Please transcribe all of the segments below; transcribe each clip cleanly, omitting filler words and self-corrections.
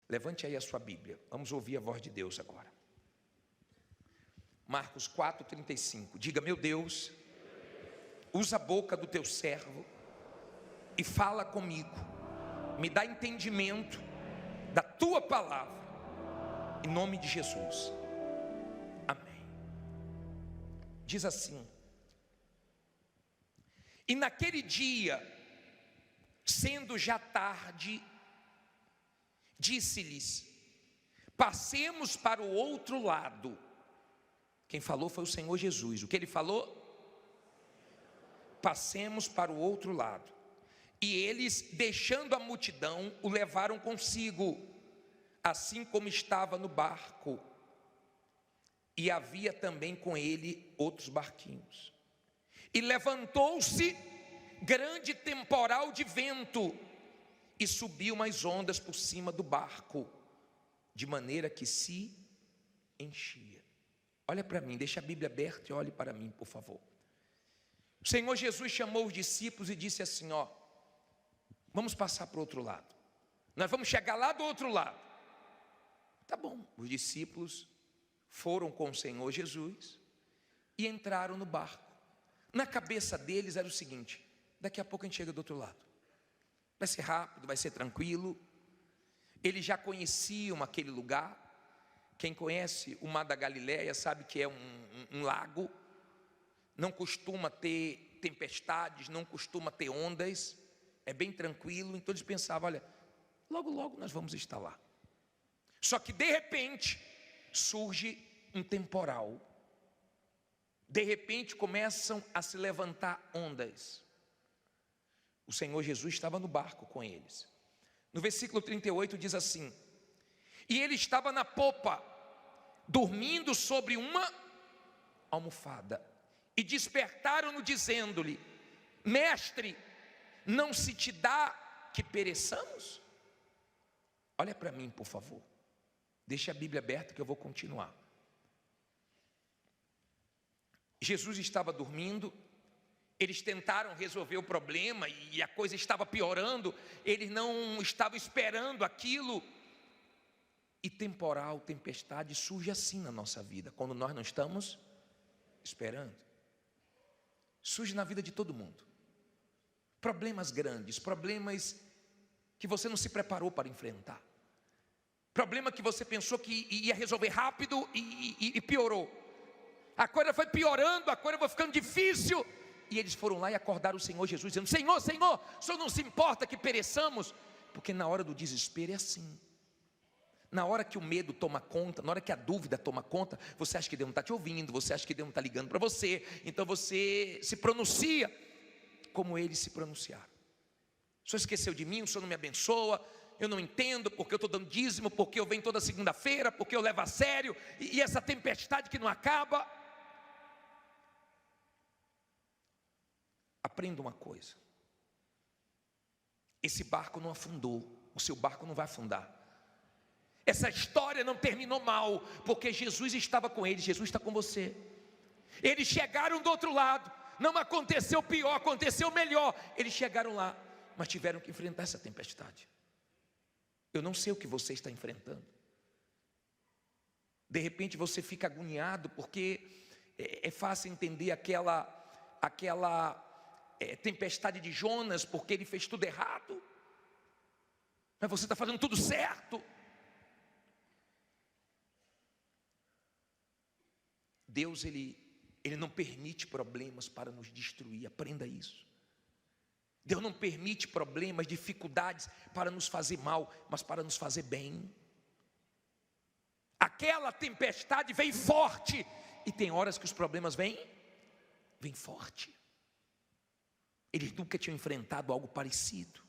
Levante aí a sua Bíblia, vamos ouvir a voz de Deus agora. Marcos 4,35, diga: meu Deus, usa a boca do teu servo e fala comigo, me dá entendimento da tua palavra, em nome de Jesus, amém. Diz assim: e naquele dia, sendo já tarde, disse-lhes: passemos para o outro lado. Quem falou foi o Senhor Jesus. O que ele falou? Passemos para o outro lado. E eles, deixando a multidão, o levaram consigo, assim como estava no barco. E havia também com ele outros barquinhos. E levantou-se grande temporal de vento, e subiu umas ondas por cima do barco, de maneira que se enchia. Olha para mim, deixa a Bíblia aberta e olhe para mim, por favor. O Senhor Jesus chamou os discípulos e disse assim: ó, vamos passar para o outro lado. Nós vamos chegar lá do outro lado. Tá bom, os discípulos foram com o Senhor Jesus e entraram no barco. Na cabeça deles era o seguinte: daqui a pouco a gente chega do outro lado. Vai ser rápido, vai ser tranquilo. Eles já conheciam aquele lugar. Quem conhece o Mar da Galileia sabe que é um lago. Não costuma ter tempestades, não costuma ter ondas. É bem tranquilo. Então eles pensavam: olha, logo logo nós vamos estar lá. Só que de repente surge um temporal. De repente começam a se levantar ondas. O Senhor Jesus estava no barco com eles. No versículo 38 diz assim: e ele estava na popa, dormindo sobre uma almofada. E despertaram-no dizendo-lhe: mestre, não se te dá que pereçamos? Olha para mim, por favor. Deixa a Bíblia aberta que eu vou continuar. Jesus estava dormindo. Eles tentaram resolver o problema e a coisa estava piorando. Eles não estavam esperando aquilo. E temporal, tempestade surge assim na nossa vida, quando nós não estamos esperando. Surge na vida de todo mundo. Problemas grandes, problemas que você não se preparou para enfrentar. Problema que você pensou que ia resolver rápido e piorou. A coisa foi piorando, a coisa foi ficando difícil. E eles foram lá e acordaram o Senhor Jesus, dizendo: Senhor, Senhor, o Senhor não se importa que pereçamos? Porque na hora do desespero é assim. Na hora que o medo toma conta, na hora que a dúvida toma conta, você acha que Deus não está te ouvindo, você acha que Deus não está ligando para você, então você se pronuncia como eles se pronunciaram. O Senhor esqueceu de mim, o Senhor não me abençoa, eu não entendo porque eu estou dando dízimo, porque eu venho toda segunda-feira, porque eu levo a sério, e essa tempestade que não acaba. Aprenda uma coisa: esse barco não afundou, o seu barco não vai afundar. Essa história não terminou mal, porque Jesus estava com eles, Jesus está com você. Eles chegaram do outro lado, não aconteceu pior, aconteceu melhor. Eles chegaram lá, mas tiveram que enfrentar essa tempestade. Eu não sei o que você está enfrentando. De repente você fica agoniado, porque é fácil entender aquela tempestade de Jonas, porque ele fez tudo errado, mas você está fazendo tudo certo. Deus, ele não permite problemas para nos destruir, aprenda isso. Deus não permite problemas, dificuldades para nos fazer mal, mas para nos fazer bem. Aquela tempestade vem forte, e tem horas que os problemas vêm forte. Eles nunca tinham enfrentado algo parecido,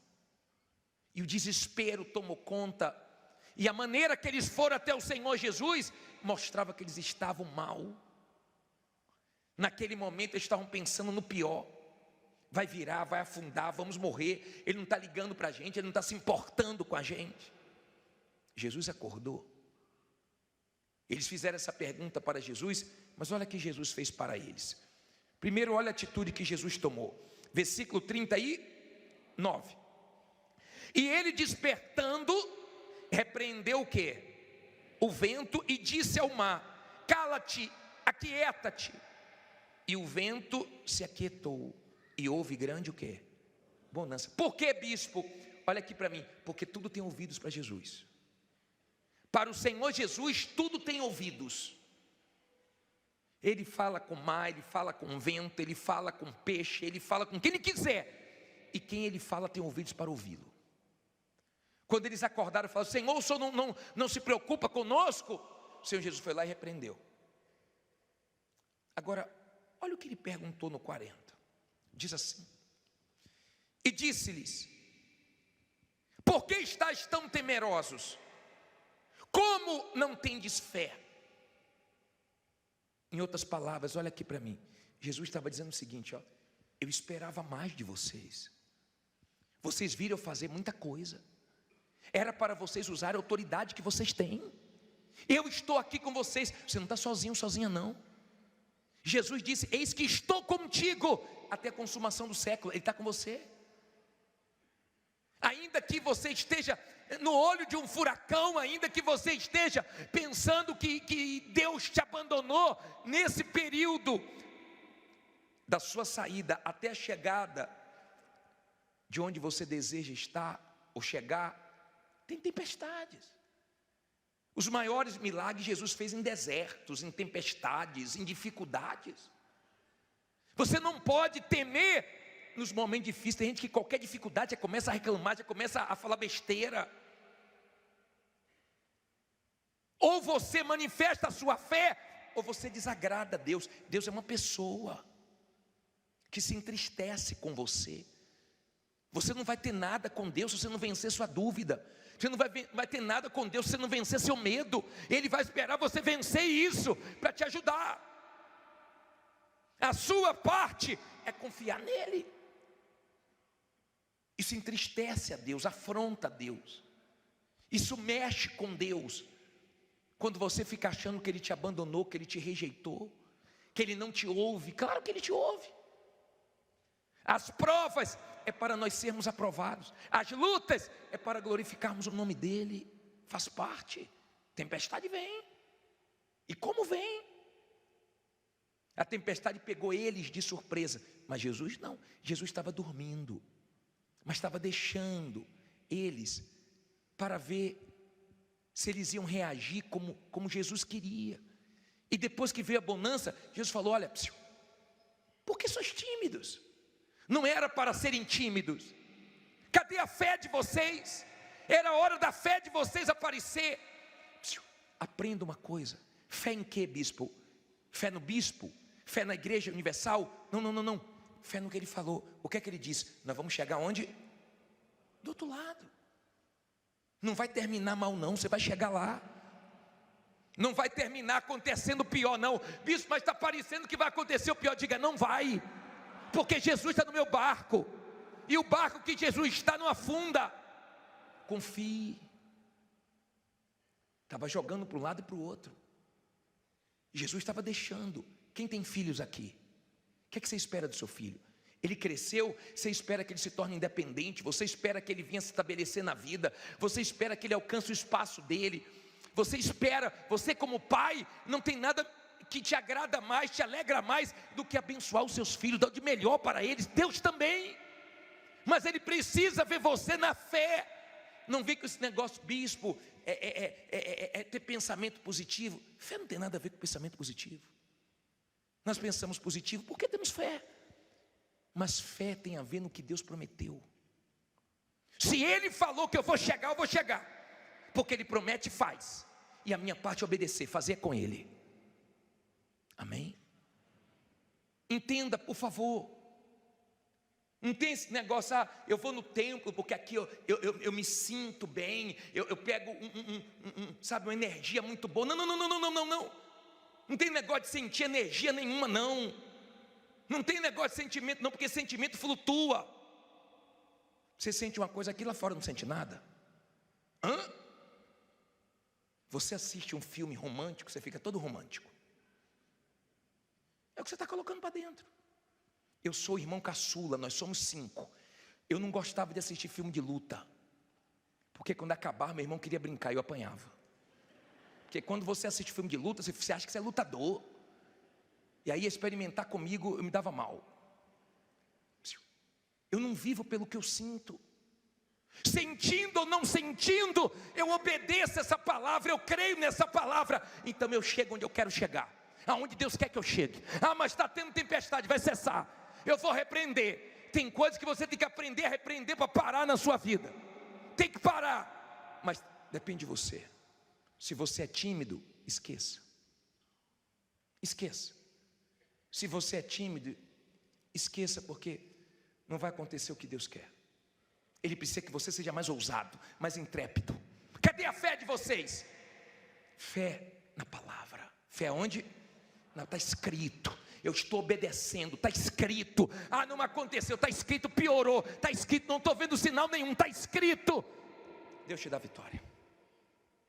e o desespero tomou conta, e a maneira que eles foram até o Senhor Jesus mostrava que eles estavam mal. Naquele momento eles estavam pensando no pior: vai virar, vai afundar, vamos morrer, ele não está ligando para a gente, ele não está se importando com a gente. Jesus acordou. Eles fizeram essa pergunta para Jesus, mas olha o que Jesus fez para eles. Primeiro, olha a atitude que Jesus tomou. Versículo 39. E ele, despertando, repreendeu o quê? O vento, e disse ao mar: cala-te, aquieta-te. E o vento se aquietou, e houve grande o quê? Bonança. Por que, bispo? Olha aqui para mim. Porque tudo tem ouvidos para Jesus. Para o Senhor Jesus, tudo tem ouvidos. Ele fala com o mar, ele fala com o vento, ele fala com o peixe, ele fala com quem ele quiser. E quem ele fala tem ouvidos para ouvi-lo. Quando eles acordaram, falaram: Senhor, o Senhor não se preocupa conosco? O Senhor Jesus foi lá e repreendeu. Agora, olha o que ele perguntou no 40. Diz assim: e disse-lhes: por que estáis tão temerosos? Como não tendes fé? Em outras palavras, olha aqui para mim. Jesus estava dizendo o seguinte: ó, eu esperava mais de vocês. Vocês viram eu fazer muita coisa. Era para vocês usarem a autoridade que vocês têm. Eu estou aqui com vocês. Você não está sozinho, sozinha não. Jesus disse: eis que estou contigo até a consumação do século. Ele está com você. Ainda que você esteja no olho de um furacão, ainda que você esteja pensando que Deus te abandonou, nesse período da sua saída até a chegada de onde você deseja estar ou chegar, tem tempestades. Os maiores milagres Jesus fez em desertos, em tempestades, em dificuldades. Você não pode temer nos momentos difíceis. Tem gente que qualquer dificuldade já começa a reclamar, já começa a falar besteira. Ou você manifesta a sua fé, ou você desagrada a Deus. Deus é uma pessoa que se entristece com você. Você não vai ter nada com Deus se você não vencer sua dúvida. Você não vai ter nada com Deus se você não vencer seu medo. Ele vai esperar você vencer isso para te ajudar. A sua parte é confiar nele. Isso entristece a Deus, afronta a Deus. Isso mexe com Deus. Quando você fica achando que Ele te abandonou, que Ele te rejeitou, que Ele não te ouve. Claro que Ele te ouve. As provas é para nós sermos aprovados. As lutas é para glorificarmos o nome dEle. Faz parte. Tempestade vem. E como vem? A tempestade pegou eles de surpresa. Mas Jesus não. Jesus estava dormindo. Mas estava deixando eles para ver se eles iam reagir como Jesus queria. E depois que veio a bonança, Jesus falou: olha, por que sois tímidos? Não era para serem tímidos. Cadê a fé de vocês? Era a hora da fé de vocês aparecer. Aprenda uma coisa: fé em quê, bispo? Fé no bispo? Fé na igreja universal? Não. Fé no que ele falou. O que é que ele disse? Nós vamos chegar onde? Do outro lado. Não vai terminar mal não, você vai chegar lá. Não vai terminar acontecendo pior não. Bispo, mas está parecendo que vai acontecer o pior. Diga: não vai. Porque Jesus está no meu barco. E o barco que Jesus está não afunda. Confie. Estava jogando para um lado e para o outro. Jesus estava deixando. Quem tem filhos aqui? O que é que você espera do seu filho? Ele cresceu, você espera que ele se torne independente, você espera que ele venha se estabelecer na vida, você espera que ele alcance o espaço dele, você espera, você como pai, não tem nada que te agrada mais, te alegra mais do que abençoar os seus filhos, dar o de melhor para eles. Deus também, mas ele precisa ver você na fé. Não vem com esse negócio, bispo, ter pensamento positivo. Fé não tem nada a ver com pensamento positivo. Nós pensamos positivo porque temos fé. Mas fé tem a ver no que Deus prometeu. Se Ele falou que eu vou chegar, eu vou chegar. Porque Ele promete e faz. E a minha parte é obedecer, fazer com Ele. Amém? Entenda, por favor. Não tem esse negócio: eu vou no templo porque aqui eu me sinto bem. Eu pego sabe, uma energia muito boa. Não. Não tem negócio de sentir energia nenhuma, não. Não tem negócio de sentimento, não, porque sentimento flutua. Você sente uma coisa aqui, lá fora não sente nada. Você assiste um filme romântico, você fica todo romântico. É o que você está colocando para dentro. Eu sou o irmão caçula, nós somos 5. Eu não gostava de assistir filme de luta, Porque quando acabar, meu irmão queria brincar e eu apanhava. Porque quando você assiste filme de luta, você acha que você é lutador. E aí experimentar comigo, eu me dava mal. Eu não vivo pelo que eu sinto. Sentindo ou não sentindo, eu obedeço essa palavra, eu creio nessa palavra. Então eu chego onde eu quero chegar, aonde Deus quer que eu chegue. Mas está tendo tempestade, vai cessar. Eu vou repreender. Tem coisas que você tem que aprender a repreender para parar na sua vida. Tem que parar. Mas depende de você. Se você é tímido, esqueça. Esqueça. Se você é tímido, esqueça, porque não vai acontecer o que Deus quer. Ele precisa que você seja mais ousado, mais intrépido. Cadê a fé de vocês? Fé na palavra. Fé onde? Não, está escrito. Eu estou obedecendo, está escrito. Não aconteceu, está escrito, piorou. Está escrito, não estou vendo sinal nenhum, está escrito. Deus te dá vitória.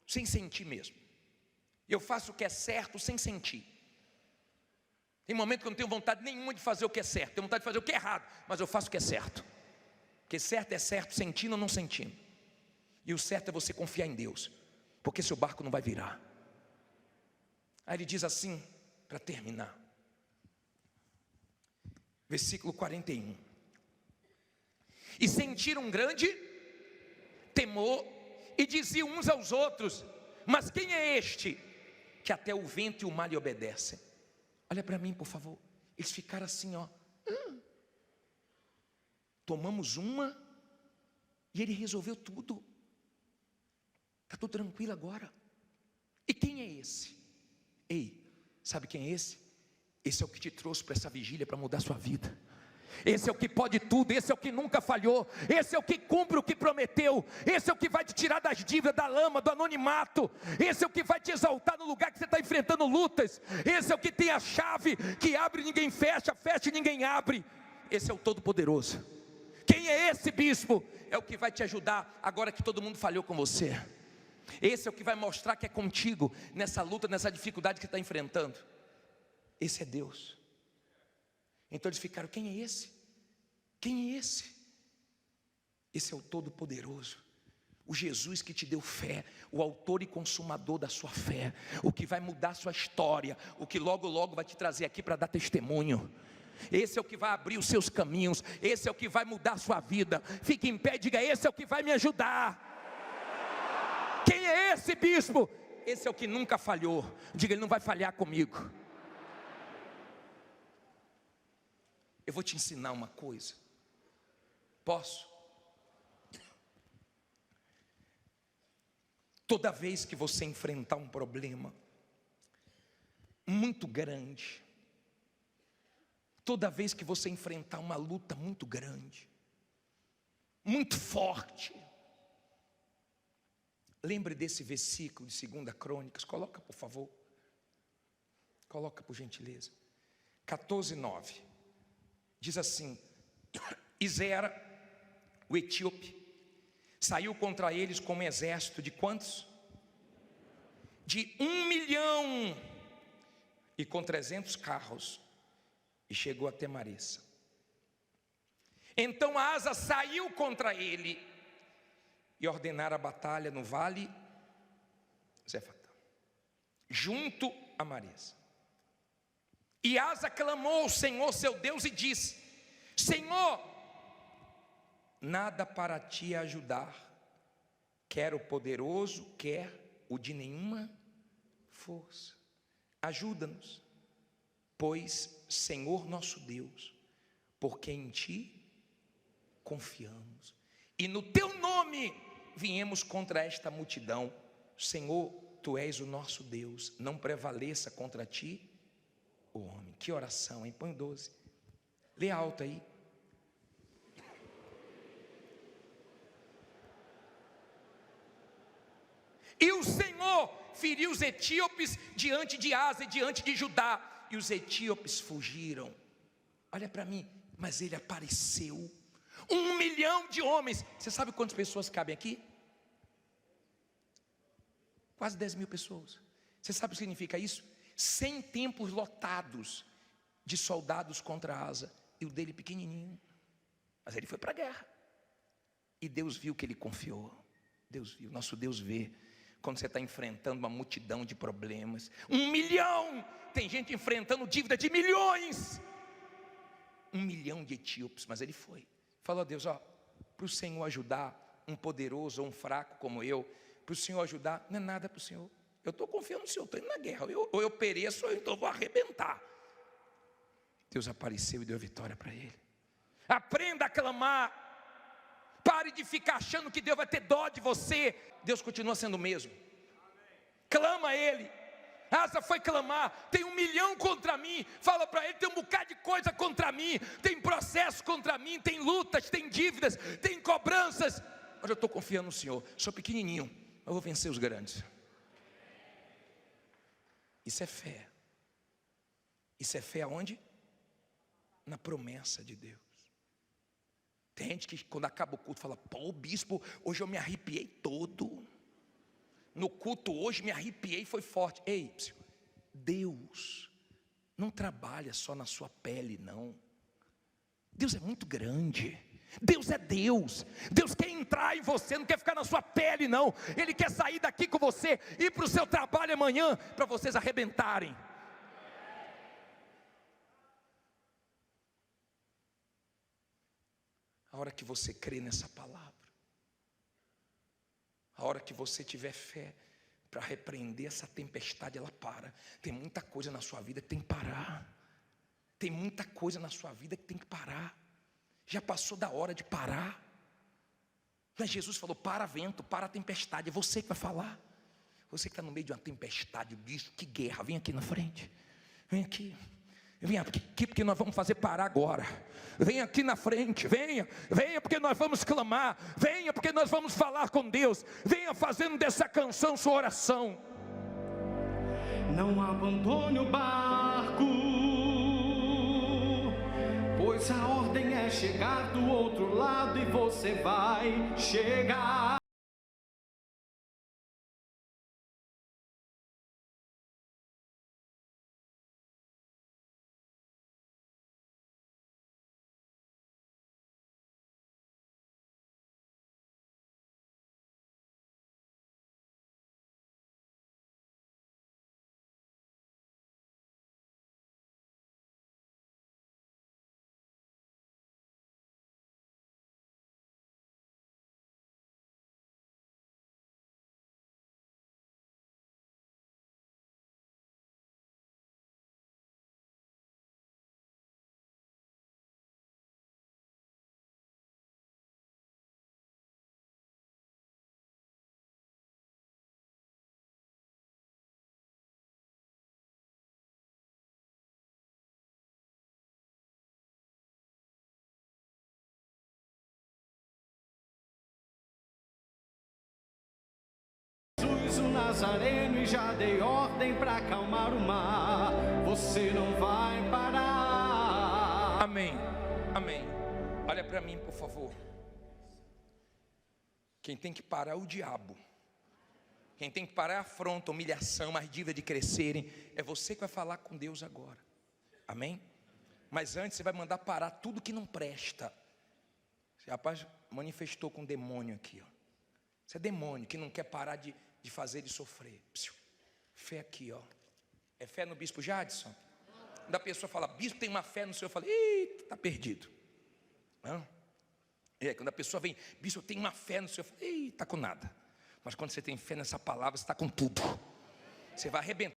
Sem sentir mesmo. Eu faço o que é certo sem sentir. Tem momento que eu não tenho vontade nenhuma de fazer o que é certo. Tenho vontade de fazer o que é errado, mas eu faço o que é certo. Porque certo é certo, sentindo ou não sentindo. E o certo é você confiar em Deus, porque seu barco não vai virar. Aí ele diz assim, para terminar, versículo 41. E sentiram um grande temor, e diziam uns aos outros: mas quem é este, que até o vento e o mar lhe obedecem? Olha para mim, por favor. Eles ficaram assim, ó. Tomamos uma e ele resolveu tudo. Está tudo tranquilo agora. E quem é esse? Ei, sabe quem é esse? Esse é o que te trouxe para essa vigília, para mudar a sua vida. Esse é o que pode tudo, esse é o que nunca falhou, esse é o que cumpre o que prometeu, esse é o que vai te tirar das dívidas, da lama, do anonimato, esse é o que vai te exaltar no lugar que você está enfrentando lutas, esse é o que tem a chave que abre e ninguém fecha, fecha e ninguém abre. Esse é o Todo-Poderoso. Quem é esse bispo? É o que vai te ajudar agora que todo mundo falhou com você. Esse é o que vai mostrar que é contigo nessa luta, nessa dificuldade que está enfrentando. Esse é Deus. Então eles ficaram: quem é esse? Quem é esse? Esse é o Todo-Poderoso, o Jesus que te deu fé, o autor e consumador da sua fé, o que vai mudar a sua história, o que logo logo vai te trazer aqui para dar testemunho. Esse é o que vai abrir os seus caminhos, esse é o que vai mudar a sua vida. Fique em pé e diga: esse é o que vai me ajudar. Quem é esse bispo? Esse é o que nunca falhou. Diga: ele não vai falhar comigo. Eu vou te ensinar uma coisa. Posso? Toda vez que você enfrentar um problema muito grande, toda vez que você enfrentar uma luta muito grande, muito forte, lembre desse versículo de 2 Crônicas. Coloca, por favor. Coloca, por gentileza. 14:9. Diz assim: e Zera, o etíope, saiu contra eles com um exército de quantos? De 1 milhão, e com 300 carros, e chegou até Maressa. Então Asa saiu contra ele, e ordenara a batalha no vale Zefatã, junto a Maressa. E Asa clamou ao Senhor seu Deus e disse: Senhor, nada para ti ajudar, quer o poderoso, quer o de nenhuma força. Ajuda-nos, pois, Senhor nosso Deus, porque em ti confiamos, e no teu nome viemos contra esta multidão. Senhor, tu és o nosso Deus, não prevaleça contra ti o homem. Que oração, hein? Põe 12. Lê alto aí. E o Senhor feriu os etíopes diante de Asa e diante de Judá, e os etíopes fugiram. Olha para mim, mas ele apareceu. 1 milhão de homens. Você sabe quantas pessoas cabem aqui? Quase 10 mil pessoas. Você sabe o que significa isso? 100 templos lotados de soldados contra Asa, e o dele pequenininho. Mas ele foi para a guerra, e Deus viu que ele confiou. Deus viu, nosso Deus vê. Quando você está enfrentando uma multidão de problemas, 1 milhão, tem gente enfrentando dívida de milhões. 1 milhão de etíopes, mas ele foi. Falou a Deus, para o Senhor ajudar um poderoso ou um fraco como eu, para o Senhor ajudar, não é nada para o Senhor. Eu estou confiando no Senhor, estou indo na guerra, ou eu pereço, ou então vou arrebentar. Deus apareceu e deu vitória para ele. Aprenda a clamar. Pare de ficar achando que Deus vai ter dó de você. Deus continua sendo o mesmo. Clama a Ele. Asa foi clamar, tem 1 milhão contra mim. Fala para ele, tem um bocado de coisa contra mim. Tem processo contra mim, tem lutas, tem dívidas, tem cobranças. Mas eu estou confiando no Senhor, sou pequenininho, eu vou vencer os grandes. Isso é fé. Isso é fé aonde? Na promessa de Deus. Tem gente que quando acaba o culto fala, pô, bispo, hoje eu me arrepiei todo. No culto hoje me arrepiei, foi forte. Ei, Deus não trabalha só na sua pele, não. Deus é muito grande. Deus é Deus. Deus quer entrar em você, não quer ficar na sua pele, não. Ele quer sair daqui com você, ir para o seu trabalho amanhã, para vocês arrebentarem. A hora que você crê nessa palavra, a hora que você tiver fé para repreender essa tempestade, ela para. Tem muita coisa na sua vida que tem que parar. Tem muita coisa na sua vida que tem que parar. Já passou da hora de parar. Mas Jesus falou, para vento, para a tempestade. É você que vai falar. Você que está no meio de uma tempestade, bicho, que guerra, vem aqui na frente. Vem aqui. Venha aqui porque nós vamos fazer parar agora. Venha aqui na frente, venha porque nós vamos clamar. Venha porque nós vamos falar com Deus. Venha fazendo dessa canção sua oração. Não abandone o barco, pois a ordem é chegar do outro lado e você vai chegar. O Nazareno e já dei ordem para acalmar o mar. Você não vai parar. Amém, amém. Olha para mim, por favor. Quem tem que parar é o diabo. Quem tem que parar é a afronta, a humilhação, as dívidas de crescerem. É você que vai falar com Deus agora. Amém? Mas antes você vai mandar parar tudo que não presta. Esse rapaz manifestou com um demônio aqui, ó. Isso é demônio que não quer parar de fazer ele sofrer. Fé aqui, ó. É fé no bispo Jadson? Quando a pessoa fala, bispo, tem uma fé no Senhor, eu falo, ih, está perdido. Não? Quando a pessoa vem, bispo, tem uma fé no Senhor, eu falo, ih, está com nada. Mas quando você tem fé nessa palavra, você está com tudo. Você vai arrebentar.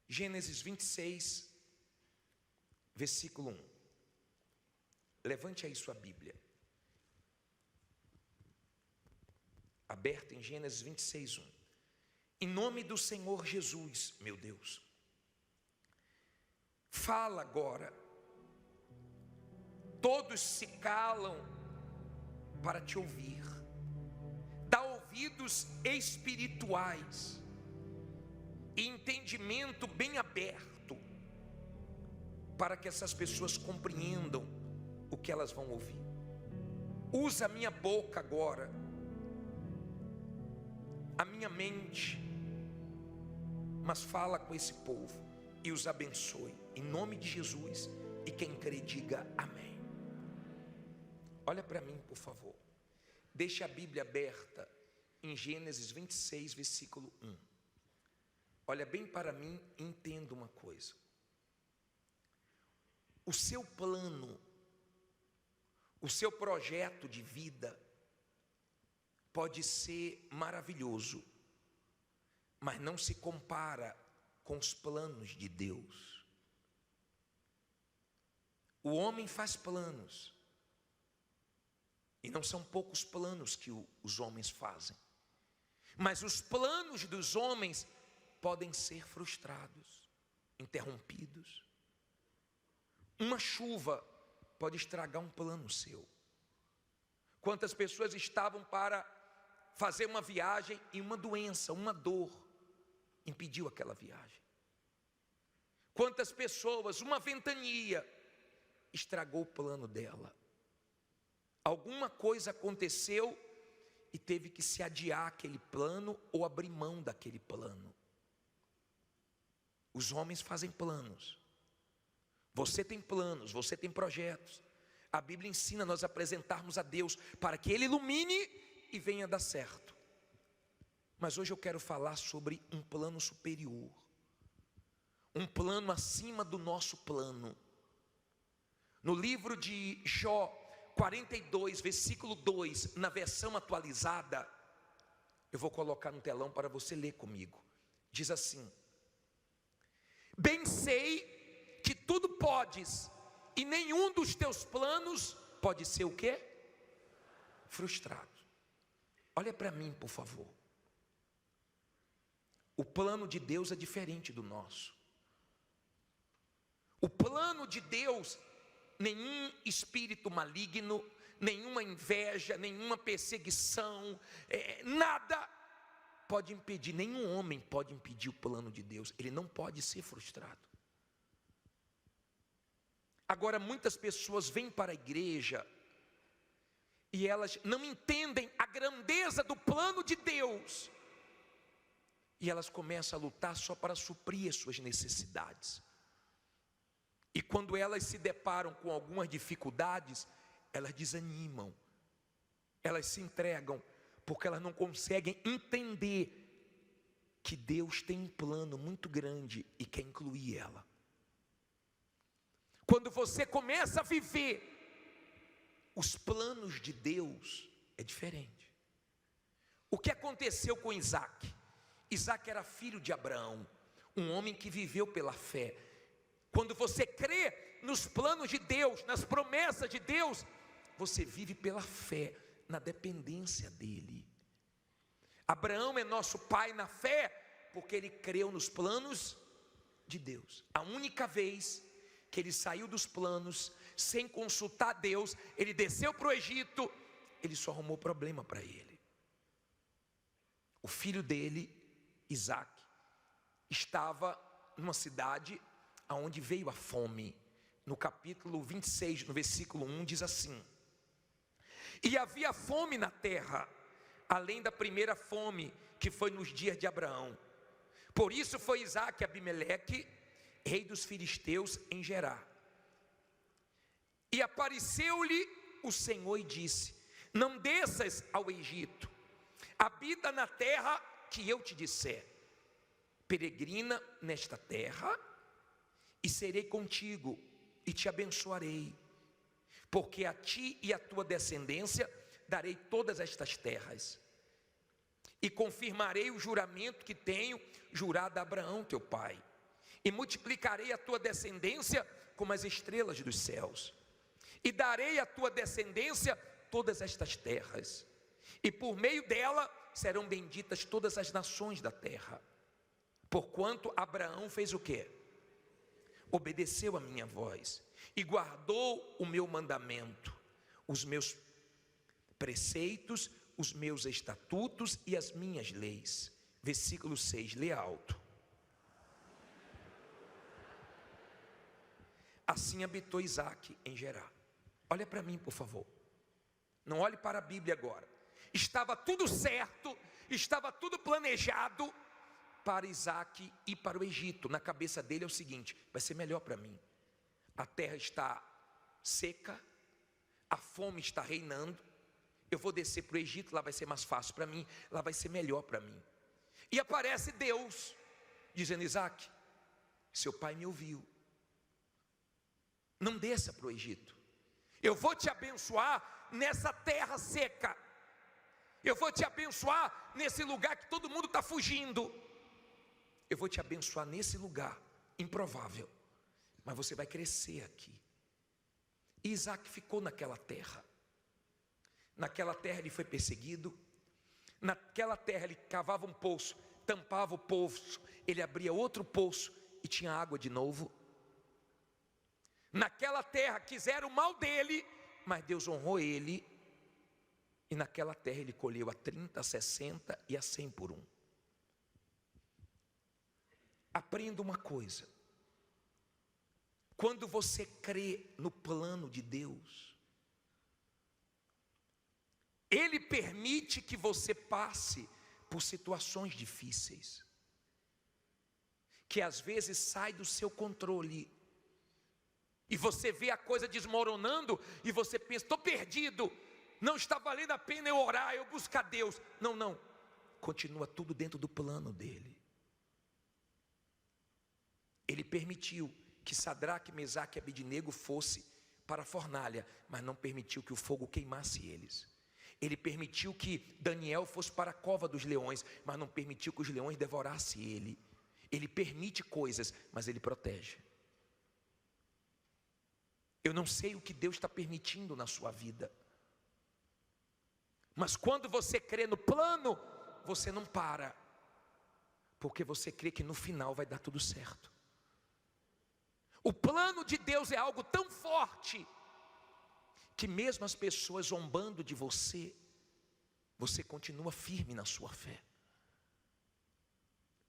Gênesis 26, versículo 1. Levante aí sua Bíblia. Aberta em Gênesis 26, 1. Em nome do Senhor Jesus, meu Deus, fala agora. Todos se calam para te ouvir. Dá ouvidos espirituais e entendimento bem aberto, para que essas pessoas compreendam o que elas vão ouvir. Usa a minha boca agora, a minha mente, mas fala com esse povo e os abençoe, em nome de Jesus. E quem crê, diga amém. Olha para mim, por favor. Deixe a Bíblia aberta em Gênesis 26, versículo 1. Olha bem para mim e entenda uma coisa. O seu plano, o seu projeto de vida pode ser maravilhoso, mas não se compara com os planos de Deus. O homem faz planos, e não são poucos planos que os homens fazem, mas os planos dos homens podem ser frustrados, interrompidos. Uma chuva pode estragar um plano seu. Quantas pessoas estavam para fazer uma viagem e uma doença, uma dor, impediu aquela viagem. Quantas pessoas, uma ventania, estragou o plano dela. Alguma coisa aconteceu e teve que se adiar aquele plano ou abrir mão daquele plano. Os homens fazem planos. Você tem planos, você tem projetos. A Bíblia ensina nós apresentarmos a Deus para que Ele ilumine e venha dar certo. Mas hoje eu quero falar sobre um plano superior, um plano acima do nosso plano. No livro de Jó 42, versículo 2, na versão atualizada, eu vou colocar no telão para você ler comigo. Diz assim: bem sei que tudo podes, e nenhum dos teus planos pode ser o quê? Frustrado. Olha para mim, por favor. O plano de Deus é diferente do nosso. O plano de Deus, nenhum espírito maligno, nenhuma inveja, nenhuma perseguição, nada pode impedir, nenhum homem pode impedir o plano de Deus. Ele não pode ser frustrado. Agora, muitas pessoas vêm para a igreja e elas não entendem a grandeza do plano de Deus, e elas começam a lutar só para suprir as suas necessidades. E quando elas se deparam com algumas dificuldades, elas desanimam, elas se entregam, porque elas não conseguem entender que Deus tem um plano muito grande e quer incluir ela. Quando você começa a viver os planos de Deus, é diferente. O que aconteceu com Isaac? Isaac era filho de Abraão, um homem que viveu pela fé. Quando você crê nos planos de Deus, nas promessas de Deus, você vive pela fé, na dependência dEle. Abraão é nosso pai na fé, porque ele creu nos planos de Deus. A única vez que ele saiu dos planos, sem consultar Deus, ele desceu para o Egito, ele só arrumou problema para ele. O filho dele, Isaac, estava numa cidade aonde veio a fome. No capítulo 26, no versículo 1, diz assim: e havia fome na terra, além da primeira fome, que foi nos dias de Abraão. Por isso foi Isaac a Abimeleque, rei dos filisteus, em Gerar. E apareceu-lhe o Senhor e disse: não desças ao Egito, habita na terra que eu te disser. Peregrina nesta terra, e serei contigo, e te abençoarei, porque a ti e a tua descendência darei todas estas terras, e confirmarei o juramento que tenho jurado a Abraão teu pai, e multiplicarei a tua descendência como as estrelas dos céus, e darei à tua descendência todas estas terras, e por meio dela serão benditas todas as nações da terra, porquanto Abraão fez o quê? Obedeceu a minha voz, e guardou o meu mandamento, os meus preceitos, os meus estatutos e as minhas leis. Versículo 6, lê alto. Assim habitou Isaac em Gerar. Olha para mim, por favor. Não olhe para a Bíblia agora. Estava tudo certo, estava tudo planejado para Isaac ir para o Egito. Na cabeça dele é o seguinte: vai ser melhor para mim. A terra está seca, a fome está reinando, Eu vou descer para o Egito, lá vai ser mais fácil para mim, lá vai ser melhor para mim. E aparece Deus, dizendo: Isaac, seu pai me ouviu, não desça para o Egito, eu vou te abençoar nessa terra seca, eu vou te abençoar nesse lugar que todo mundo está fugindo, eu vou te abençoar nesse lugar improvável, mas você vai crescer aqui. E Isaac ficou naquela terra. Naquela terra ele foi perseguido, naquela terra ele cavava um poço, tampava o poço, ele abria outro poço e tinha água de novo. Naquela terra quiseram o mal dele, mas Deus honrou ele, e naquela terra ele colheu a 30, a 60 e a 100 por um. Aprenda uma coisa: quando você crê no plano de Deus, Ele permite que você passe por situações difíceis, que às vezes sai do seu controle, e você vê a coisa desmoronando, e você pensa: estou perdido, não está valendo a pena eu orar, eu buscar Deus. Não, continua tudo dentro do plano dele. Ele permitiu que Sadraque, Mesaque e Abednego fosse para a fornalha, mas não permitiu que o fogo queimasse eles. Ele permitiu que Daniel fosse para a cova dos leões, mas não permitiu que os leões devorassem ele. Ele permite coisas, mas ele protege. Eu não sei o que Deus está permitindo na sua vida, mas quando você crê no plano, você não para, porque você crê que no final vai dar tudo certo. O plano de Deus é algo tão forte, que mesmo as pessoas zombando de você, você continua firme na sua fé.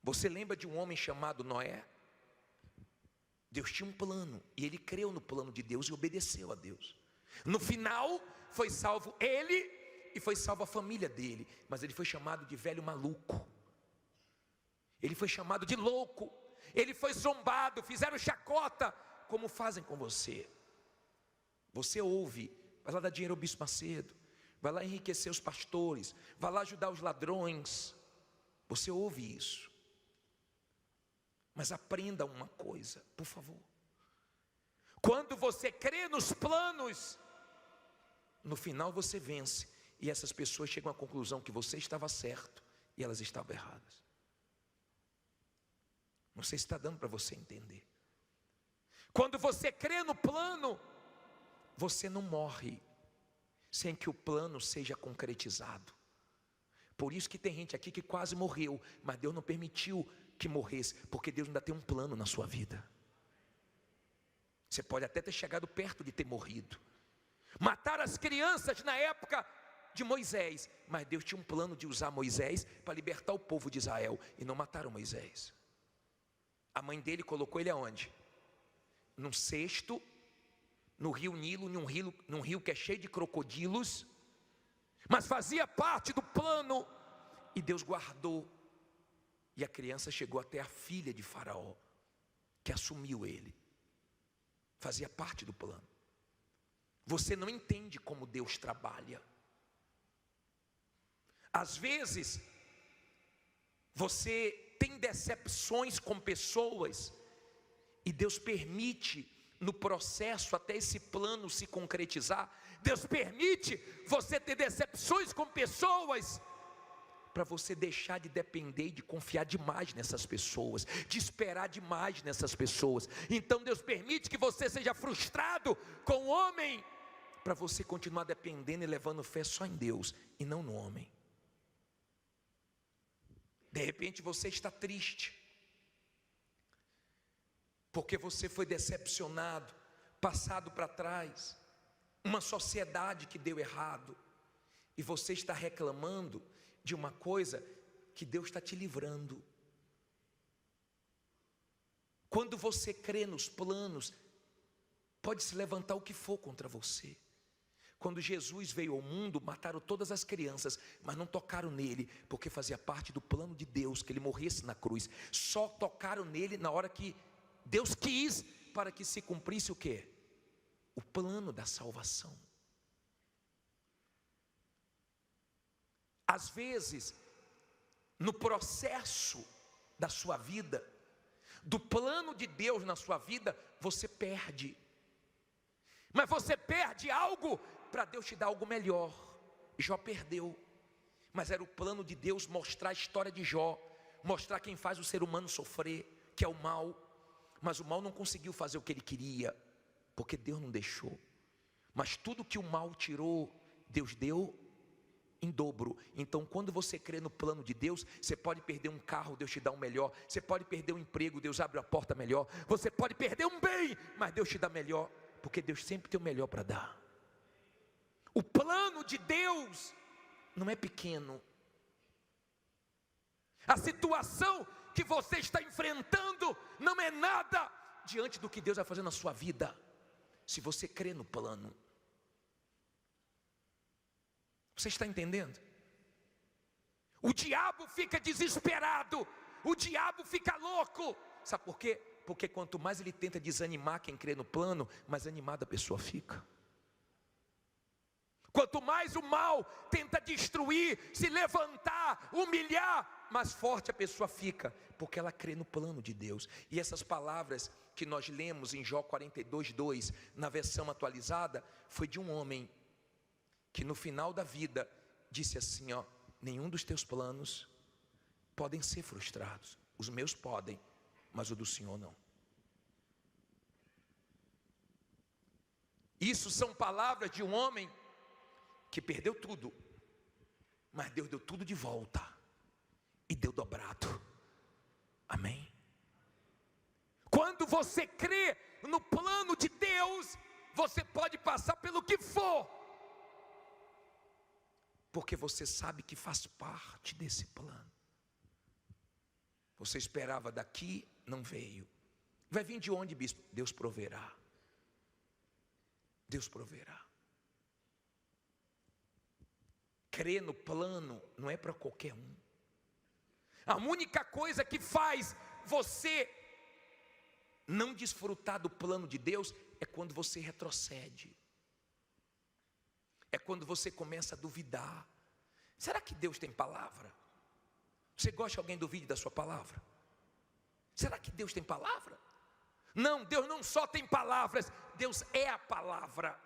Você lembra de um homem chamado Noé? Deus tinha um plano, e ele creu no plano de Deus e obedeceu a Deus. No final, foi salvo ele e foi salva a família dele, mas ele foi chamado de velho maluco, ele foi chamado de louco, ele foi zombado, fizeram chacota, como fazem com você. Você ouve: vai lá dar dinheiro ao Bispo Macedo, vai lá enriquecer os pastores, vai lá ajudar os ladrões. Você ouve isso, mas aprenda uma coisa, por favor: quando você crê nos planos, no final você vence, e essas pessoas chegam à conclusão que você estava certo e elas estavam erradas. Não sei se está dando para você entender. Quando você crê no plano, você não morre sem que o plano seja concretizado. Por isso que tem gente aqui que quase morreu, mas Deus não permitiu que morresse, porque Deus ainda tem um plano na sua vida. Você pode até ter chegado perto de ter morrido, matar as crianças na época de Moisés, mas Deus tinha um plano de usar Moisés para libertar o povo de Israel, e não mataram Moisés. A mãe dele colocou ele aonde? Num cesto, no rio Nilo, num rio que é cheio de crocodilos, mas fazia parte do plano, e Deus guardou, e a criança chegou até a filha de Faraó, que assumiu ele. Fazia parte do plano. Você não entende como Deus trabalha. Às vezes, você tem decepções com pessoas, e Deus permite no processo até esse plano se concretizar. Deus permite você ter decepções com pessoas, para você deixar de depender e de confiar demais nessas pessoas, de esperar demais nessas pessoas. Então Deus permite que você seja frustrado com o homem, para você continuar dependendo e levando fé só em Deus e não no homem. De repente você está triste, porque você foi decepcionado, passado para trás, uma sociedade que deu errado, e você está reclamando de uma coisa que Deus está te livrando. Quando você crê nos planos, pode se levantar o que for contra você. Quando Jesus veio ao mundo, mataram todas as crianças, mas não tocaram nele, porque fazia parte do plano de Deus que ele morresse na cruz. Só tocaram nele na hora que Deus quis, para que se cumprisse o quê? O plano da salvação. Às vezes, no processo da sua vida, do plano de Deus na sua vida, você perde. Mas você perde algo para Deus te dar algo melhor. Jó perdeu, mas era o plano de Deus mostrar a história de Jó, mostrar quem faz o ser humano sofrer, que é o mal. Mas o mal não conseguiu fazer o que ele queria, porque Deus não deixou. Mas tudo que o mal tirou, Deus deu em dobro. Então, quando você crê no plano de Deus, você pode perder um carro, Deus te dá um melhor. Você pode perder um emprego, Deus abre a porta melhor. Você pode perder um bem, mas Deus te dá melhor, porque Deus sempre tem o melhor para dar. O plano de Deus não é pequeno. A situação que você está enfrentando não é nada diante do que Deus vai fazer na sua vida, se você crê no plano. Você está entendendo? O diabo fica desesperado, o diabo fica louco. Sabe por quê? Porque quanto mais ele tenta desanimar quem crê no plano, mais animada a pessoa fica. Quanto mais o mal tenta destruir, se levantar, humilhar, mais forte a pessoa fica, porque ela crê no plano de Deus. E essas palavras que nós lemos em Jó 42:2, na versão atualizada, foi de um homem que no final da vida disse assim, ó: nenhum dos teus planos podem ser frustrados. Os meus podem, mas o do Senhor não. Isso são palavras de um homem que perdeu tudo, mas Deus deu tudo de volta e deu dobrado. Amém? Quando você crê no plano de Deus, você pode passar pelo que for, porque você sabe que faz parte desse plano. Você esperava daqui, não veio. Vai vir de onde, bispo? Deus proverá. Deus proverá. Crer no plano não é para qualquer um. A única coisa que faz você não desfrutar do plano de Deus é quando você retrocede. É quando você começa a duvidar. Será que Deus tem palavra? Você gosta que alguém duvide da sua palavra? Será que Deus tem palavra? Não, Deus não só tem palavras, Deus é a palavra.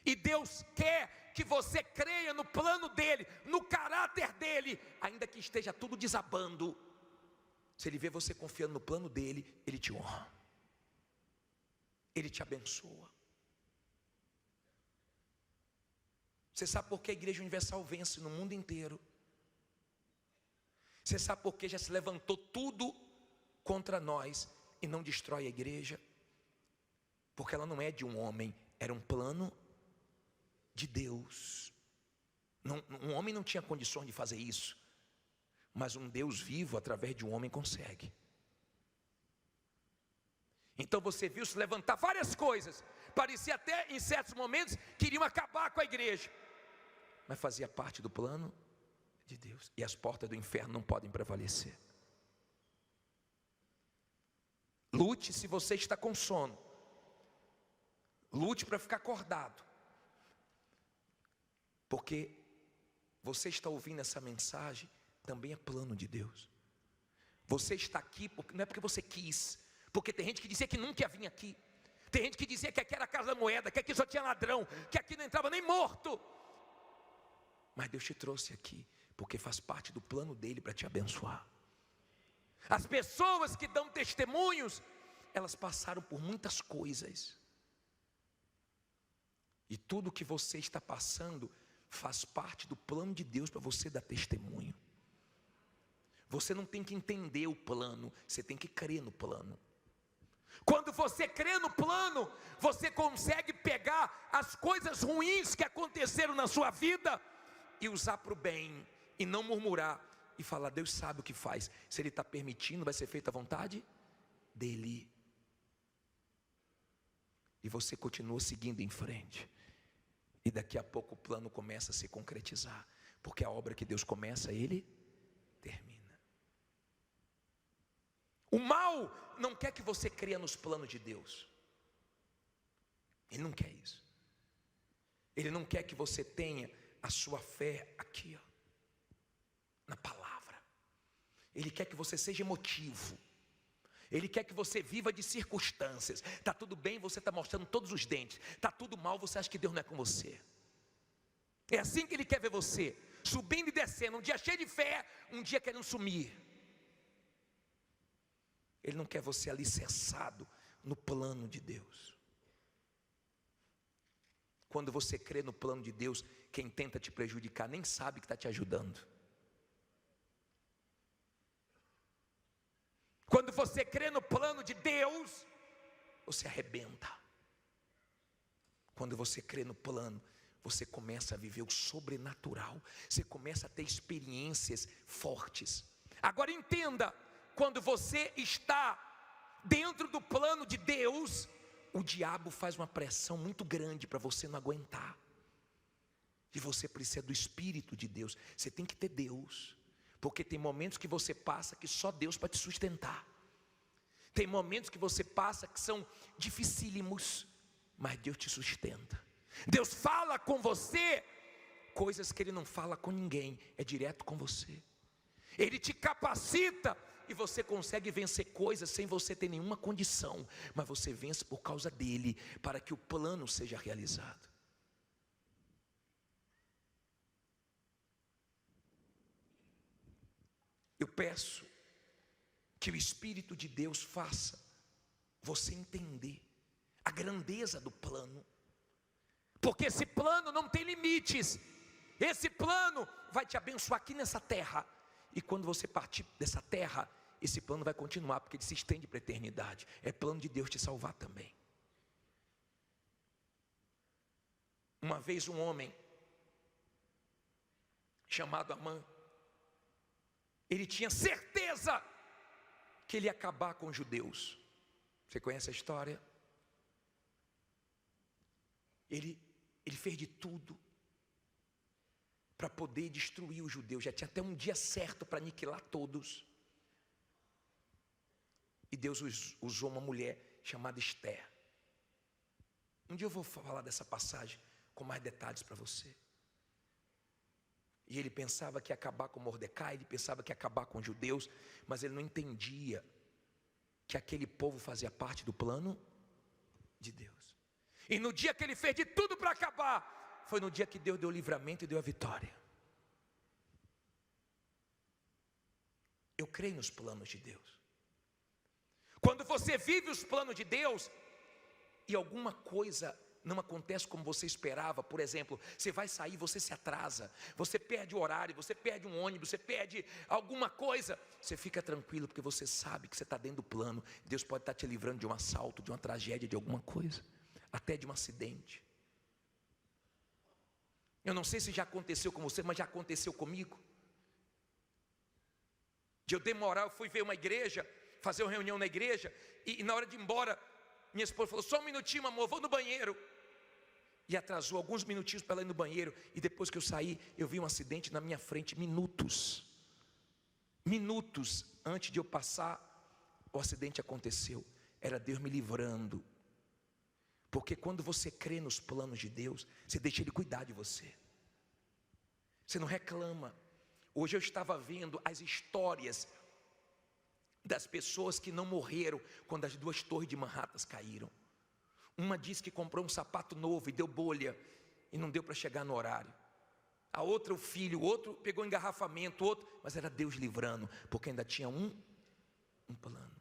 E Deus quer que você creia no plano dEle, no caráter dEle, ainda que esteja tudo desabando. Se Ele vê você confiando no plano dEle, Ele te honra, Ele te abençoa. Você sabe por que a Igreja Universal vence no mundo inteiro? Você sabe por que já se levantou tudo contra nós e não destrói a igreja? Porque ela não é de um homem, era um plano de Deus. Um homem não tinha condições de fazer isso, mas um Deus vivo através de um homem consegue. Então você viu se levantar várias coisas, parecia até em certos momentos que iriam acabar com a igreja, mas fazia parte do plano de Deus, e as portas do inferno não podem prevalecer. Lute se você está com sono, lute para ficar acordado, porque você está ouvindo essa mensagem, também é plano de Deus. Você está aqui, não é porque você quis, porque tem gente que dizia que nunca ia vir aqui, tem gente que dizia que aqui era a casa da moeda, que aqui só tinha ladrão, que aqui não entrava nem morto, mas Deus te trouxe aqui, porque faz parte do plano dEle para te abençoar. As pessoas que dão testemunhos, elas passaram por muitas coisas, e tudo que você está passando faz parte do plano de Deus para você dar testemunho. Você não tem que entender o plano, você tem que crer no plano. Quando você crê no plano, você consegue pegar as coisas ruins que aconteceram na sua vida e usar para o bem, e não murmurar e falar: Deus sabe o que faz, se Ele está permitindo, vai ser feita a vontade dEle. E você continua seguindo em frente, e daqui a pouco o plano começa a se concretizar, porque a obra que Deus começa, Ele termina. O mal não quer que você creia nos planos de Deus, ele não quer isso. Ele não quer que você tenha a sua fé aqui, ó, na palavra. Ele quer que você seja emotivo. Ele quer que você viva de circunstâncias. Está tudo bem, você está mostrando todos os dentes. Está tudo mal, você acha que Deus não é com você. É assim que Ele quer ver você, subindo e descendo, um dia cheio de fé, um dia querendo sumir. Ele não quer você alicerçado no plano de Deus. Quando você crê no plano de Deus, quem tenta te prejudicar nem sabe que está te ajudando. Quando você crê no plano de Deus, você arrebenta. Quando você crê no plano, você começa a viver o sobrenatural. Você começa a ter experiências fortes. Agora entenda, quando você está dentro do plano de Deus, o diabo faz uma pressão muito grande para você não aguentar. E você precisa do Espírito de Deus. Você tem que ter Deus. Porque tem momentos que você passa que só Deus para te sustentar. Tem momentos que você passa que são dificílimos, mas Deus te sustenta. Deus fala com você coisas que Ele não fala com ninguém, é direto com você. Ele te capacita e você consegue vencer coisas sem você ter nenhuma condição, mas você vence por causa dele, para que o plano seja realizado. Eu peço que o Espírito de Deus faça você entender a grandeza do plano, porque esse plano não tem limites. Esse plano vai te abençoar aqui nessa terra, e quando você partir dessa terra, esse plano vai continuar, porque ele se estende para a eternidade. É plano de Deus te salvar também. Uma vez um homem chamado Amã, ele tinha certeza que ele ia acabar com os judeus. Você conhece a história? Ele fez de tudo para poder destruir os judeus. Já tinha até um dia certo para aniquilar todos. E Deus usou uma mulher chamada Esther. Um dia eu vou falar dessa passagem com mais detalhes para você. E ele pensava que ia acabar com Mordecai, ele pensava que ia acabar com os judeus, mas ele não entendia que aquele povo fazia parte do plano de Deus. E no dia que ele fez de tudo para acabar, foi no dia que Deus deu o livramento e deu a vitória. Eu creio nos planos de Deus. Quando você vive os planos de Deus e alguma coisa não acontece como você esperava, por exemplo, você vai sair, você se atrasa, você perde o horário, você perde um ônibus, você perde alguma coisa, você fica tranquilo porque você sabe que você está dentro do plano. Deus pode estar te livrando de um assalto, de uma tragédia, de alguma coisa, até de um acidente. Eu não sei se já aconteceu com você, mas já aconteceu comigo. De eu demorar, eu fui ver uma igreja, fazer uma reunião na igreja, e na hora de ir embora, minha esposa falou: só um minutinho, amor, vou no banheiro. E atrasou alguns minutinhos para ela ir no banheiro, e depois que eu saí, eu vi um acidente na minha frente, minutos antes de eu passar, o acidente aconteceu. Era Deus me livrando, porque quando você crê nos planos de Deus, você deixa Ele cuidar de você, você não reclama. Hoje eu estava vendo as histórias das pessoas que não morreram quando as 2 torres de Manhattan caíram. Uma disse que comprou um sapato novo e deu bolha e não deu para chegar no horário. A outra, o filho, o outro pegou engarrafamento, o outro, mas era Deus livrando, porque ainda tinha um plano.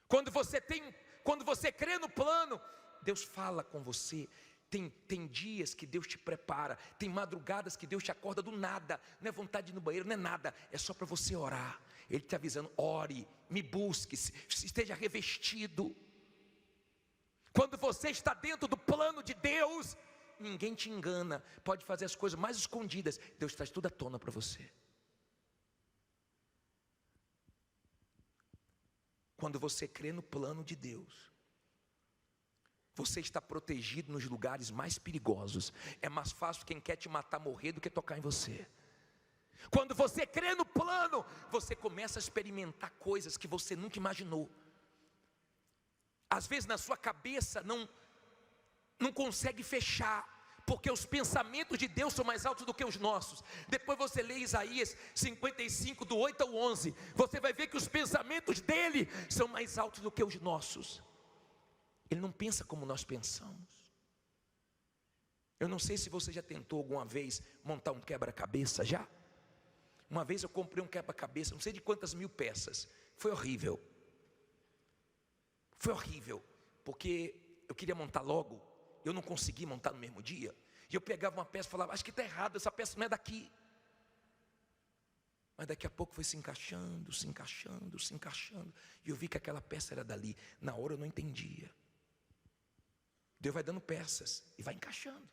Quando você crê no plano, Deus fala com você. Tem dias que Deus te prepara, tem madrugadas que Deus te acorda do nada, não é vontade de ir no banheiro, não é nada, é só para você orar. Ele está avisando: ore, me busque, esteja revestido. Quando você está dentro do plano de Deus, ninguém te engana, pode fazer as coisas mais escondidas, Deus traz tudo à tona para você. Quando você crê no plano de Deus, você está protegido nos lugares mais perigosos. É mais fácil quem quer te matar morrer do que tocar em você. Quando você crê no plano, você começa a experimentar coisas que você nunca imaginou. Às vezes na sua cabeça não consegue fechar, porque os pensamentos de Deus são mais altos do que os nossos. Depois você lê Isaías 55, do 8 ao 11, você vai ver que os pensamentos dele são mais altos do que os nossos. Ele não pensa como nós pensamos. Eu não sei se você já tentou alguma vez montar um quebra-cabeça, já? Uma vez eu comprei um quebra-cabeça, não sei de quantas mil peças, foi horrível. Foi horrível, porque eu queria montar logo, eu não consegui montar no mesmo dia. E eu pegava uma peça e falava, acho que está errado, essa peça não é daqui. Mas daqui a pouco foi se encaixando, se encaixando, se encaixando. E eu vi que aquela peça era dali. Na hora eu não entendia. Deus vai dando peças e vai encaixando.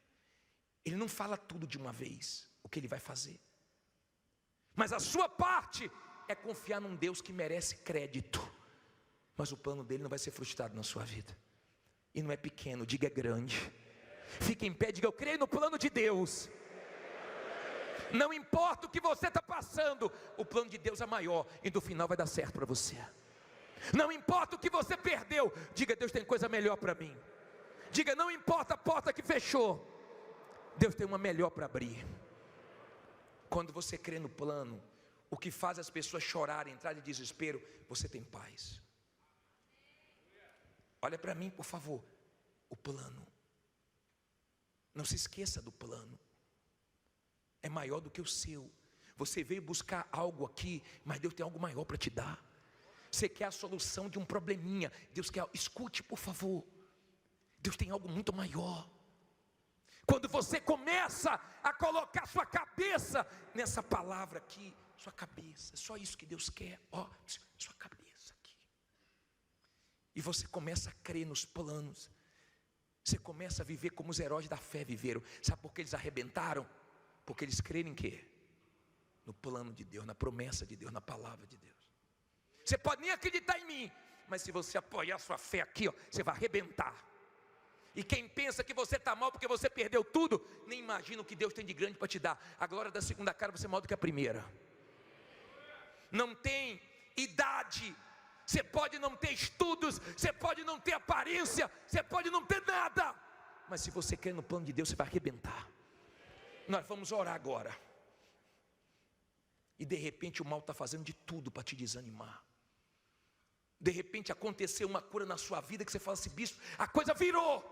Ele não fala tudo de uma vez, o que ele vai fazer. Mas a sua parte é confiar num Deus que merece crédito. Mas o plano dele não vai ser frustrado na sua vida. E não é pequeno, diga é grande. Fique em pé, diga eu creio no plano de Deus. Não importa o que você está passando, o plano de Deus é maior e no final vai dar certo para você. Não importa o que você perdeu, diga Deus tem coisa melhor para mim. Diga não importa a porta que fechou, Deus tem uma melhor para abrir. Quando você crê no plano, o que faz as pessoas chorarem, entrar em desespero, você tem paz. Olha para mim, por favor. O plano. Não se esqueça do plano. É maior do que o seu. Você veio buscar algo aqui, mas Deus tem algo maior para te dar. Você quer a solução de um probleminha, Deus quer, escute por favor. Deus tem algo muito maior. Quando você começa a colocar sua cabeça nessa palavra aqui, sua cabeça, só isso que Deus quer, ó, sua cabeça aqui. E você começa a crer nos planos. Você começa a viver como os heróis da fé viveram. Sabe por que eles arrebentaram? Porque eles creem em quê? No plano de Deus, na promessa de Deus, na palavra de Deus. Você pode nem acreditar em mim, mas se você apoiar sua fé aqui, ó, você vai arrebentar. E quem pensa que você está mal porque você perdeu tudo, nem imagina o que Deus tem de grande para te dar. A glória da segunda cara você é maior do que a primeira. Não tem idade. Você pode não ter estudos, você pode não ter aparência, você pode não ter nada, mas se você crê no plano de Deus, você vai arrebentar. Nós vamos orar agora. E de repente o mal está fazendo de tudo para te desanimar. De repente aconteceu uma cura na sua vida que você fala assim, bispo, a coisa virou.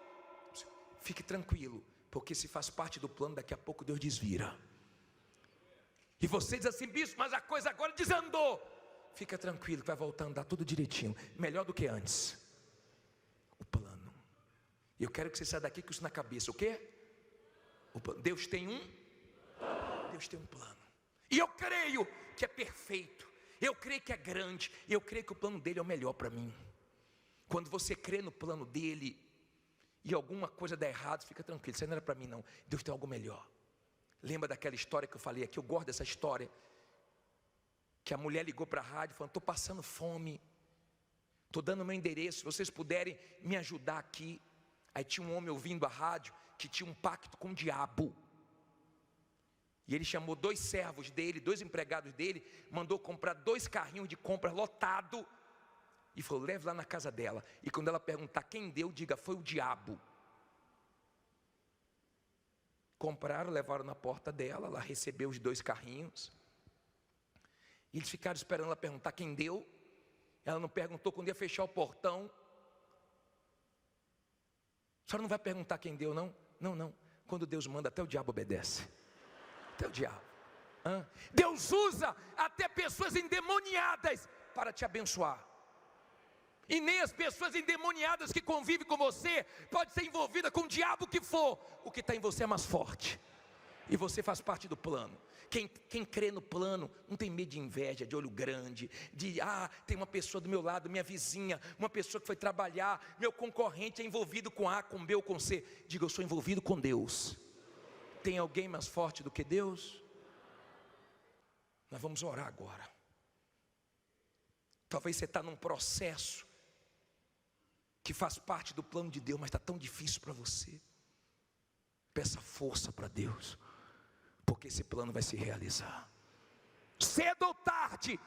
Fique tranquilo, porque se faz parte do plano, daqui a pouco Deus desvira. E você diz assim, bispo, mas a coisa agora desandou. Fica tranquilo que vai voltar a andar tudo direitinho, melhor do que antes. O plano. E eu quero que você saia daqui com isso na cabeça. O quê? O plano. Deus tem um plano. E eu creio que é perfeito. Eu creio que é grande. Eu creio que o plano dele é o melhor para mim. Quando você crê no plano dele e alguma coisa dá errado, fica tranquilo, isso não era para mim não. Deus tem algo melhor. Lembra daquela história que eu falei aqui? Eu gosto dessa história. Que a mulher ligou para a rádio falando, estou passando fome, estou dando meu endereço, se vocês puderem me ajudar aqui. Aí tinha um homem ouvindo a rádio que tinha um pacto com o diabo. E ele chamou 2 servos dele, 2 empregados dele, mandou comprar 2 carrinhos de compra lotado e falou, leve lá na casa dela. E quando ela perguntar quem deu, diga, foi o diabo. Compraram, levaram na porta dela, ela recebeu os 2 carrinhos. E eles ficaram esperando ela perguntar quem deu. Ela não perguntou quando ia fechar o portão. A senhora não vai perguntar quem deu não? Não, quando Deus manda até o diabo obedece. Até o diabo. Deus usa até pessoas endemoniadas para te abençoar. E nem as pessoas endemoniadas que convivem com você pode ser envolvida com o diabo que for. O que está em você é mais forte. E você faz parte do plano. Quem crê no plano não tem medo de inveja, de olho grande, de tem uma pessoa do meu lado, minha vizinha, uma pessoa que foi trabalhar, meu concorrente é envolvido com A, com B ou com C. Diga, eu sou envolvido com Deus. Tem alguém mais forte do que Deus? Nós vamos orar agora. Talvez você está num processo que faz parte do plano de Deus, mas está tão difícil para você. Peça força para Deus, porque esse plano vai se realizar. Cedo ou tarde,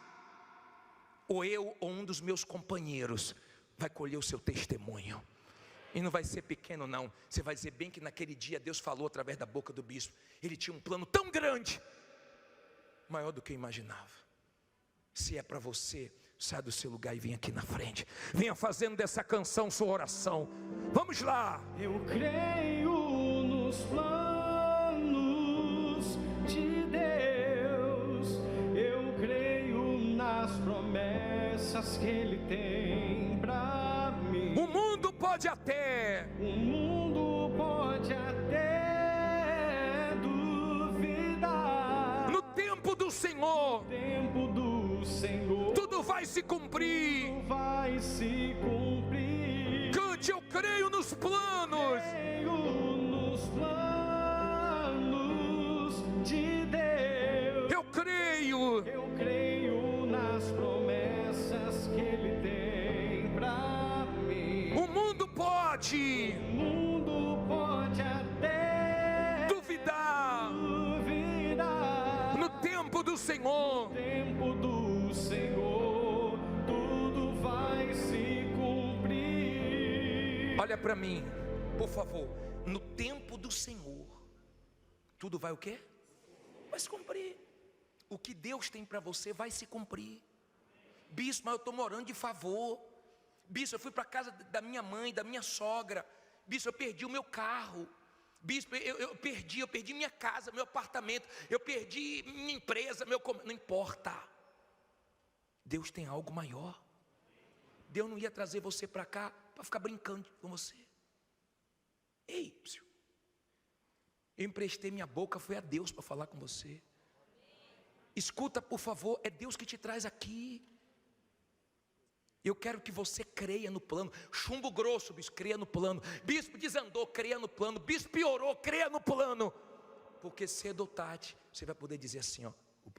ou eu ou um dos meus companheiros vai colher o seu testemunho. E não vai ser pequeno não. Você vai dizer bem que naquele dia Deus falou através da boca do bispo. Ele tinha um plano tão grande, maior do que eu imaginava. Se é para você, sai do seu lugar e vem aqui na frente. Venha fazendo dessa canção sua oração. Vamos lá. Eu creio nos planos de Deus. Eu creio nas promessas que Ele tem pra mim. O mundo pode até duvidar. No tempo do Senhor, tudo vai se cumprir. Cante, eu creio nos planos. De Deus. Eu creio nas promessas que Ele tem pra mim. O mundo pode até duvidar. No tempo do Senhor, tudo vai se cumprir. olha para mim, por favor. No tempo do Senhor, tudo vai o quê? Vai se cumprir. O que Deus tem para você vai se cumprir. Bispo, mas eu estou morando de favor. Bispo, eu fui para a casa da minha mãe, da minha sogra. Bispo, eu perdi o meu carro. Bispo, eu perdi minha casa, meu apartamento. Eu perdi minha empresa, não importa. Deus tem algo maior. Deus não ia trazer você para cá para ficar brincando com você. Ei, eu emprestei minha boca, foi a Deus para falar com você. Escuta, por favor, é Deus que te traz aqui. Eu quero que você creia no plano. Chumbo grosso, bispo, creia no plano. Bispo desandou, creia no plano. Bispo piorou, creia no plano. Porque cedo ou tarde, você vai poder dizer assim, ó: